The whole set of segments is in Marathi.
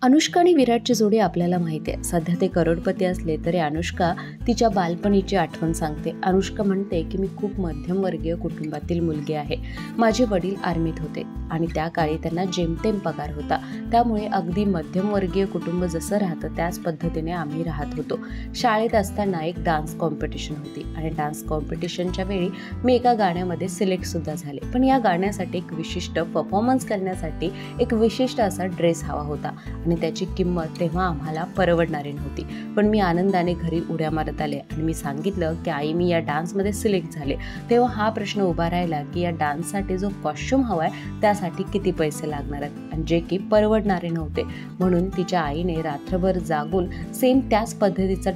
अनुष्का आणि विराटची जोडी आपल्याला माहिती आहे. सध्या ते करोडपती असले तरी अनुष्का तिच्या बालपणीची आठवण सांगते. अनुष्का म्हणते की मी खूप मध्यमवर्गीय कुटुंबातील मुलगी आहे. माझे वडील आर्मीत होते आणि त्या काळी त्यांना जेमतेम पगार होता. त्यामुळे अगदी मध्यमवर्गीय कुटुंब जसं राहतं त्याच पद्धतीने आम्ही राहत होतो. शाळेत असताना एक डान्स कॉम्पिटिशन होती आणि डान्स कॉम्पिटिशनच्या वेळी मी एका गाण्यामध्ये सिलेक्टसुद्धा झाले. पण या गाण्यासाठी एक विशिष्ट परफॉर्मन्स करण्यासाठी एक विशिष्ट असा ड्रेस हवा होता आणि त्याची किंमत तेव्हा आम्हाला परवडणारी नव्हती. पण मी आनंदाने घरी उड्या मारत आले आणि मी सांगितलं की आई मी या डान्समध्ये सिलेक्ट झाले. तेव्हा हा प्रश्न उभा राहिला की या डान्ससाठी जो कॉस्ट्यूम हवा आहे त्यासाठी किती पैसे लागणार आहेत आणि जे की परवडणारे नव्हते. म्हणून तिच्या आईने रात्रभर जागून सेम त्याच पद्धतीचा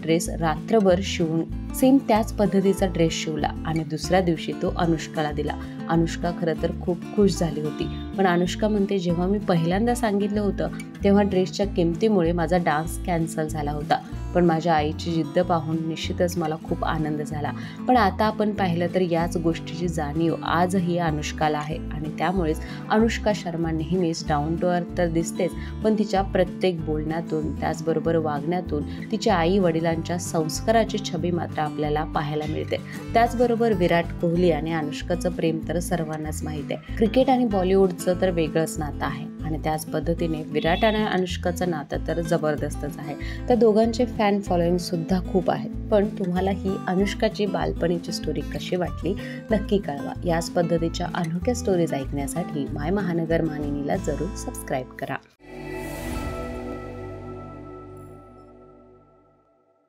ड्रेस शिवला आणि दुसऱ्या दिवशी तो अनुष्काला दिला. अनुष्का खरं तर खूप खुश झाली होती. पण अनुष्का म्हणते जेव्हा मी पहिल्यांदा सांगितलं होतं तेव्हा ड्रेसच्या किमतीमुळे माझा डान्स कॅन्सल झाला होता. पण माझ्या आईची जिद्द पाहून निश्चितच मला खूप आनंद झाला. पण आता आपण पाहिलं तर याच गोष्टीची जाणीव आजही अनुष्काला आहे आणि त्यामुळेच अनुष्का शर्मा नेहमीच डाऊन टू अर्थ तर दिसतेच, पण तिच्या प्रत्येक बोलण्यातून त्याचबरोबर वागण्यातून तिच्या आई वडिलांच्या संस्काराची छबी मात्र आपल्याला पाहायला मिळते. त्याचबरोबर विराट कोहली आणि अनुष्काचं प्रेम तर सर्वांनाच माहीत आहे. क्रिकेट आणि बॉलिवूडचं तर वेगळंच नातं आहे आणि त्याच पद्धतीने विराट आणि अनुष्काचं नातं तर जबरदस्तच आहे. त्या दोघांचे फॅन फॉलोईंग सुद्धा खूप आहे. पण तुम्हाला ही अनुष्काची बालपणीची स्टोरी कशी वाटली नक्की कळवा. याच पद्धतीच्या अनोख्या स्टोरीज ऐकण्यासाठी माय महानगर मानिनीला जरूर सबस्क्राईब करा.